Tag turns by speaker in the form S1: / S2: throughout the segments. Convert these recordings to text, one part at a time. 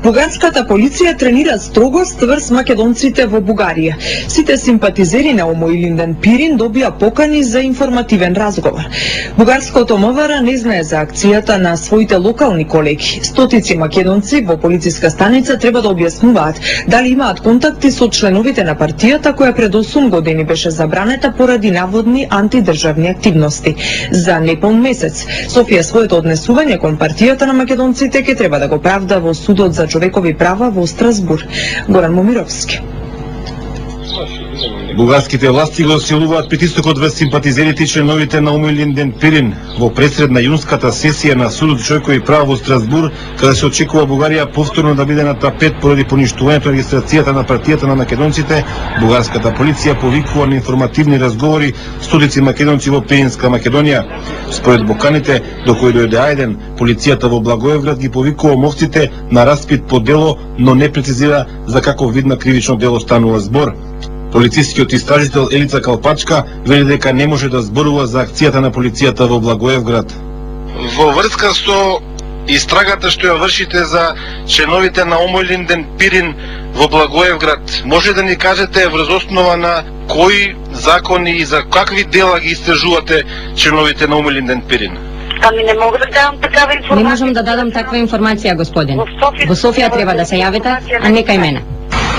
S1: Бугарската полиција тренира строгост врз македонците во Бугарија. Сите симпатизери на Омо Илинден Пирин добија покани за информативен разговор. Бугарското МВР не знае за акцијата на своите локални колеги. Стотици македонци во полициска станица треба да објаснуваат дали имаат контакти со членовите на партијата која пред 8 години беше забранета поради наводни антидржавни активности. За неполн месец Софија своето однесување кон партијата на македонците ќе треба да го правда во судот за човекови права во Страсбур. Горан Момировски.
S2: Бугарските власти го силуваат притисокот врз симпатизерите и членовите на Омо Илинден Пирин во пресред на јунската сесија на Судот за човекови права во Страсбур, каде се очекува Бугарија повторно да биде на тапет поради поништувањето на регистрацијата на партијата на македонците. Бугарската полиција повикува на информативни разговори стотици македонци во Пиринска Македонија. Според боканите до кои дојде Ајден, полицијата во Благоевград ги повикува омовците на распит по дело, но не прецизира за каков вид на кривично дело станува збор. Полицискиот истражител Елица Калпачка вели дека не може да зборува за акцијата на полицијата во Благоевград.
S3: Во врска со истрагата што ја вршите за членовите на Омо Илинден Пирин во Благоевград, може да ни кажете врз основа на кои закони и за какви дела ги истражувате членовите на Омо Илинден Пирин?
S4: Ами не мога да дадам такава информација.
S5: Не можам да дадам таква информација, господин. Во Софија треба да се јавите, а не кај мене.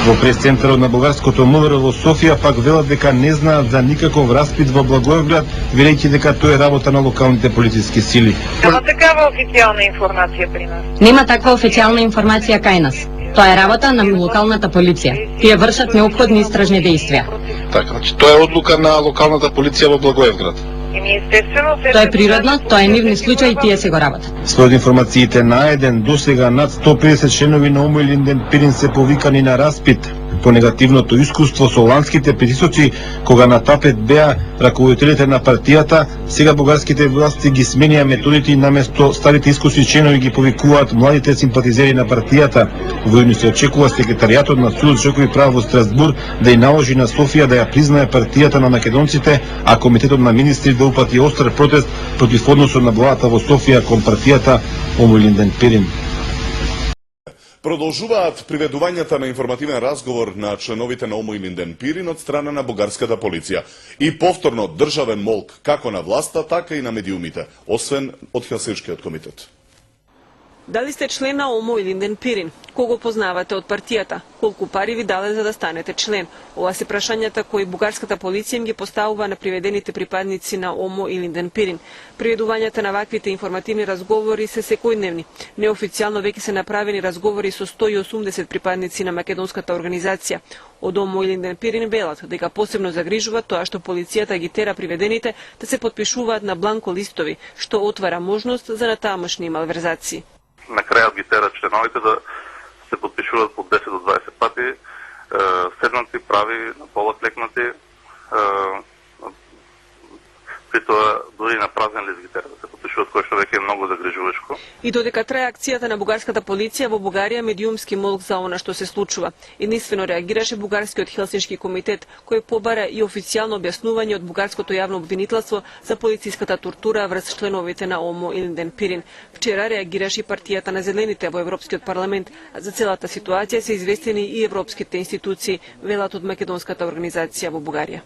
S2: Во пресцентарот на бугарското МВР во Софија пак велат дека не знаат за никаков распит во Благоевград, велејќи дека тоа е работа на локалните полициски сили.
S4: Нема такава официјална информација при нас.
S5: Нема таква официјална информација кај нас. Тоа е работа на локалната полиција. Тие вршат неопходни истражни действија.
S3: Така, значи тоа е одлука на локалната полиција во Благоевград.
S5: Тоа е природно, тоа е нивни случаи и тие се го работат.
S2: Според информациите на Ајден, досега над 150 членови на Омо Илинден Пирин се повикани на распит по негативното искуство со ланските притисоци, кога на тапет беа раководителите на партијата. Сега бугарските власти ги сменија методите и наместо старите искусни членови ги повикуваат младите симпатизери на партијата. Војно се очекува секретаријатот на Судот за човекови права во Страсбур да ја наложи на Софија да ја признае партијата на македонците, а комитетот на министри да упати остар протест против односот на владата во Софија кон партијата Омо Илинден Пирин.
S6: Продолжуваат приведувањата на информативен разговор на членовите на Омо Илинден Пирин од страна на бугарската полиција. И повторно државен молк како на власта, така и на медиумите, освен од Хелсиншкиот комитет.
S7: Дали сте член на Омо Илинден Пирин? Кого познавате од партијата? Колку пари ви дале за да станете член? Ова се прашањата кои бугарската полиција им ги поставува на приведените припадници на Омо Илинден Пирин. Приведувањата на ваквите информативни разговори се секојдневни. Неофицијално веќе се направени разговори со 180 припадници на македонската организација. Од Омо Илинден Пирин велат дека посебно загрижува тоа што полицијата ги тера приведените да се потпишуваат на бланко листови, што отвара можност за натамошни малверзации.
S8: На крајот ги тера членовите да се подпишуваат по 10 до 20 пати, седнати, прави, на пола клекнати, при тоа дури на празен лист ги тера да се подпишуваат, кој што веќе е многу загрижувачко.
S7: И додека трае акцијата на бугарската полиција во Бугарија, медиумски молк за она што се случува. Единствено реагираше бугарскиот Хелсиншки комитет, кој побара и официјално објаснување од бугарското јавно обвинителство за полициската тортура врз членовите на Омо Илинден Пирин. Вчера реагираше и партијата на Зелените во Европскиот парламент. За целата ситуација се известени и европските институции, велат од македонската организација во Бугарија.